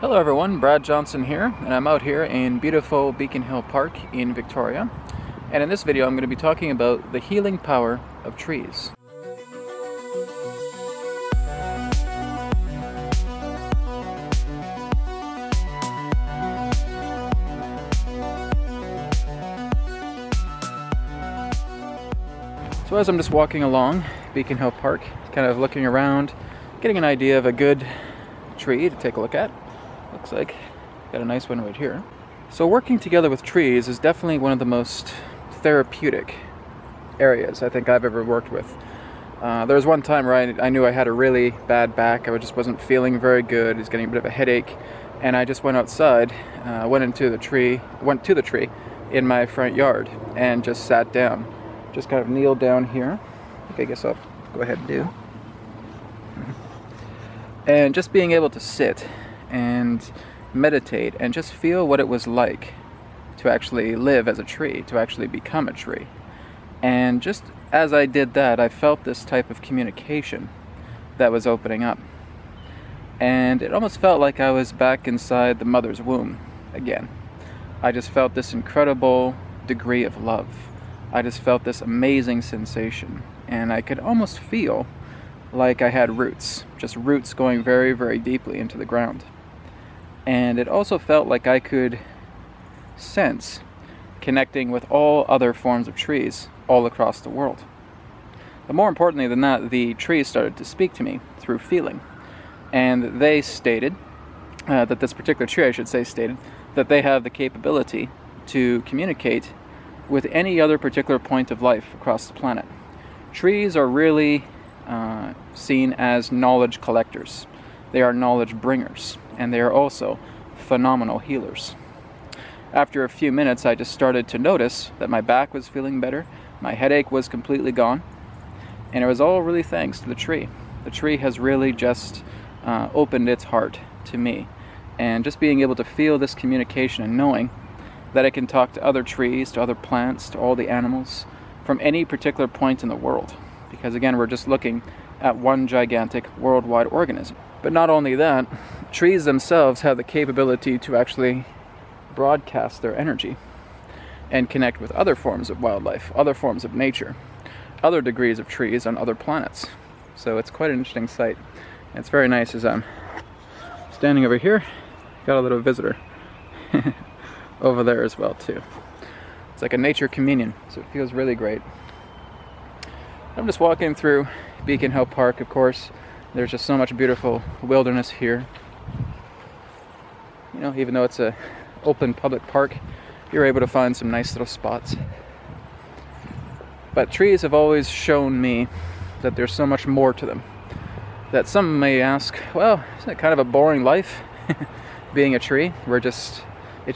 Hello everyone, Brad Johnson here, and I'm out here in beautiful Beacon Hill Park in Victoria. And in this video I'm going to be talking about the healing power of trees. So as I'm just walking along Beacon Hill Park, kind of looking around, getting an idea of a good tree to take a look at. Looks like got a nice one right here. So working together with trees is definitely one of the most therapeutic areas I think I've ever worked with. There was one time where I knew I had a really bad back. I just wasn't feeling very good. I was getting a bit of a headache, and I just went outside, went to the tree in my front yard, and just sat down. Just kind of kneeled down here. I guess I'll go ahead and do. And just being able to sit and meditate and just feel what it was like to actually live as a tree, to actually become a tree. And just as I did that, I felt this type of communication that was opening up. And it almost felt like I was back inside the mother's womb again. I just felt this incredible degree of love. I just felt this amazing sensation. And I could almost feel like I had roots, just roots going very, very deeply into the ground. And it also felt like I could sense connecting with all other forms of trees all across the world. But more importantly than that, the trees started to speak to me through feeling. And they stated, that this particular tree, I should say, stated that they have the capability to communicate with any other particular point of life across the planet. Trees are really seen as knowledge collectors. They are knowledge bringers, and they are also phenomenal healers. After a few minutes, I just started to notice that my back was feeling better, my headache was completely gone, and it was all really thanks to the tree. The tree has really just opened its heart to me, and just being able to feel this communication and knowing that I can talk to other trees, to other plants, to all the animals from any particular point in the world. Because again, we're just looking at one gigantic worldwide organism. But not only that, trees themselves have the capability to actually broadcast their energy and connect with other forms of wildlife, other forms of nature, other degrees of trees on other planets. So it's quite an interesting sight. And it's very nice as I'm standing over here, got a little visitor over there as well too. It's like a nature communion, so it feels really great. I'm just walking through Beacon Hill Park, of course. There's just so much beautiful wilderness here. You know, even though it's an open public park, you're able to find some nice little spots. But trees have always shown me that there's so much more to them. That some may ask, well, isn't it kind of a boring life being a tree? It's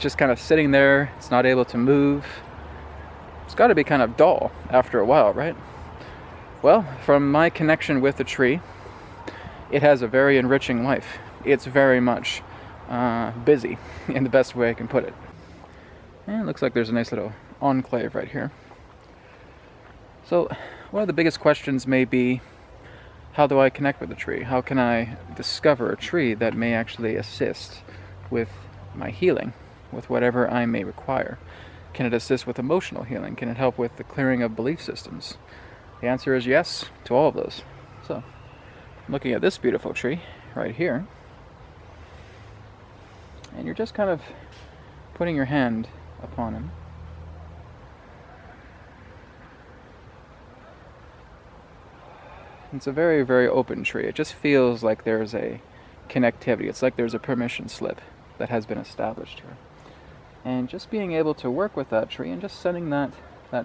just kind of sitting there, it's not able to move. It's got to be kind of dull after a while, right? Well, from my connection with the tree, it has a very enriching life. It's very much busy, in the best way I can put it. And it looks like there's a nice little enclave right here. So, one of the biggest questions may be, how do I connect with the tree? How can I discover a tree that may actually assist with my healing, with whatever I may require? Can it assist with emotional healing? Can it help with the clearing of belief systems? The answer is yes to all of those. So, I'm looking at this beautiful tree right here, and you're just kind of putting your hand upon him. It's a very, very open tree. It just feels like there's a connectivity. It's like there's a permission slip that has been established here. And just being able to work with that tree and just sending that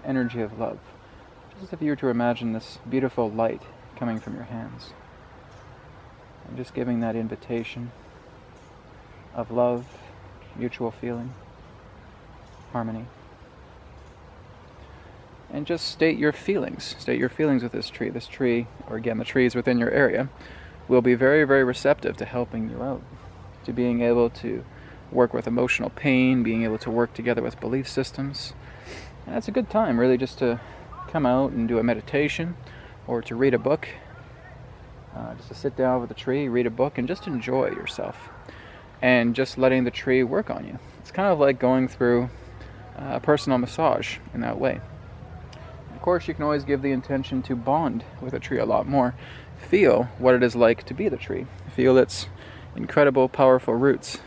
energy of love. Just as if you were to imagine this beautiful light coming from your hands. And just giving that invitation of love, mutual feeling, harmony. And just state your feelings. State your feelings with this tree. This tree, or again, the trees within your area, will be very, very receptive to helping you out. To being able to work with emotional pain, being able to work together with belief systems. And that's a good time, really, just to come out and do a meditation, or to read a book. Just to sit down with a tree, read a book, and just enjoy yourself. and just letting the tree work on you. It's kind of like going through a personal massage in that way. Of course, you can always give the intention to bond with a tree a lot more. Feel what it is like to be the tree. Feel its incredible, powerful roots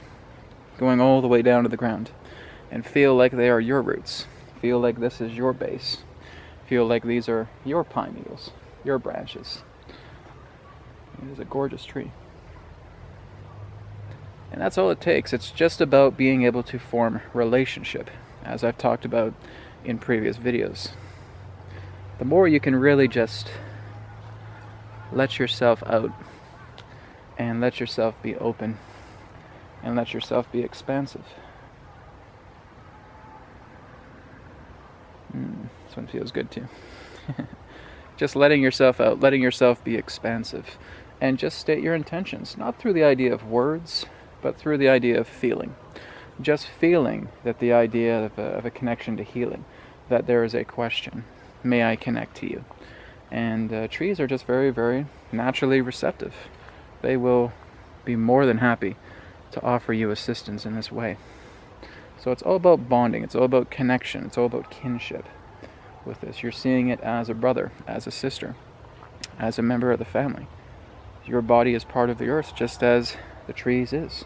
going all the way down to the ground. And feel like they are your roots. Feel like this is your base. Feel like these are your pine needles, your branches. It is a gorgeous tree. And that's all it takes. It's just about being able to form relationship, as I've talked about in previous videos. The more you can really just let yourself out and let yourself be open and let yourself be expansive. This one feels good too. Just letting yourself out, letting yourself be expansive, and just state your intentions, not through the idea of words, but through the idea of feeling. Just feeling that the idea of a connection to healing, that there is a question, may I connect to you? And trees are just very, very naturally receptive. They will be more than happy to offer you assistance in this way. So it's all about bonding, it's all about connection, it's all about kinship with this. You're seeing it as a brother, as a sister, as a member of the family. Your body is part of the earth, just as the trees is.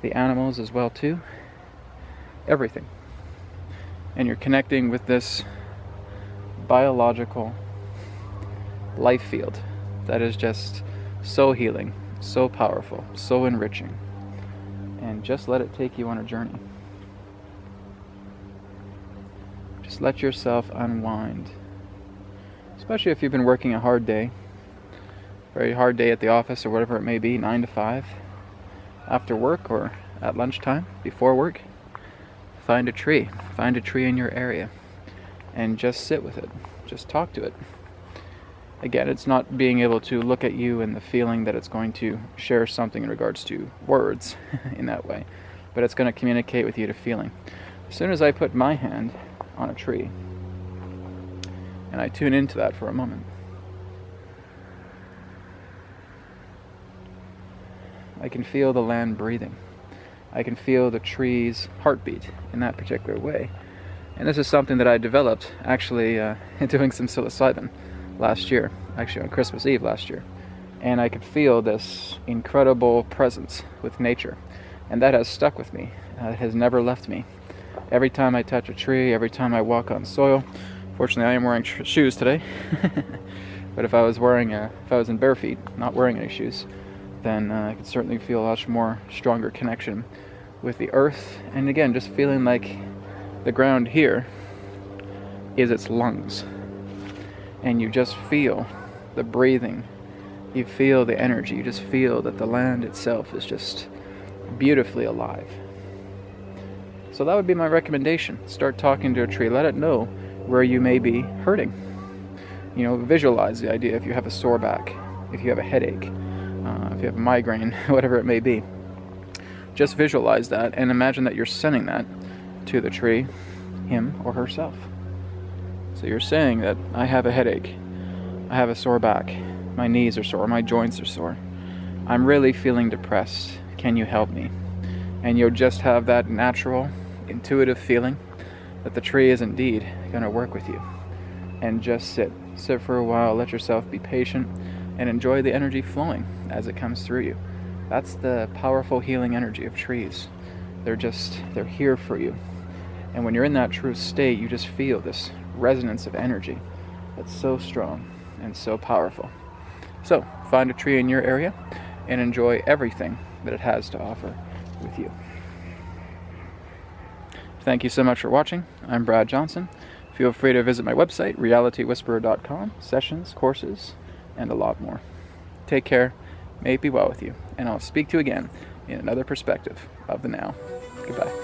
The animals as well too. Everything. And you're connecting with this biological life field that is just so healing, so powerful, so enriching. And just let it take you on a journey. Just let yourself unwind. Especially if you've been working a hard day, very hard day at the office or whatever it may be, 9 to 5, after work or at lunchtime, before work. Find a tree in your area and just sit with it, just talk to it. Again, it's not being able to look at you and the feeling that it's going to share something in regards to words in that way, but it's going to communicate with you to feeling. As soon as I put my hand on a tree and I tune into that for a moment, I can feel the land breathing. I can feel the tree's heartbeat in that particular way. And this is something that I developed actually doing some psilocybin last year, actually on Christmas Eve last year. And I could feel this incredible presence with nature. And that has stuck with me. It has never left me. Every time I touch a tree, every time I walk on soil, fortunately I am wearing shoes today, but if I was in bare feet, not wearing any shoes, then I could certainly feel a much more stronger connection with the earth. And again, just feeling like the ground here is its lungs. And you just feel the breathing. You feel the energy. You just feel that the land itself is just beautifully alive. So that would be my recommendation. Start talking to a tree. Let it know where you may be hurting. You know, visualize the idea if you have a sore back, if you have a headache, if you have a migraine, whatever it may be. Just visualize that and imagine that you're sending that to the tree, him or herself. So you're saying that I have a headache, I have a sore back, my knees are sore, my joints are sore, I'm really feeling depressed, can you help me? And you'll just have that natural, intuitive feeling that the tree is indeed going to work with you. And just sit for a while, let yourself be patient, and enjoy the energy flowing as it comes through you. That's the powerful healing energy of trees. They're here for you. And when you're in that true state, you just feel this resonance of energy that's so strong and so powerful. So, find a tree in your area and enjoy everything that it has to offer with you. Thank you so much for watching. I'm Brad Johnson. Feel free to visit my website, realitywhisperer.com, sessions, courses, and a lot more. Take care, may it be well with you, and I'll speak to you again in another perspective of the now. Goodbye.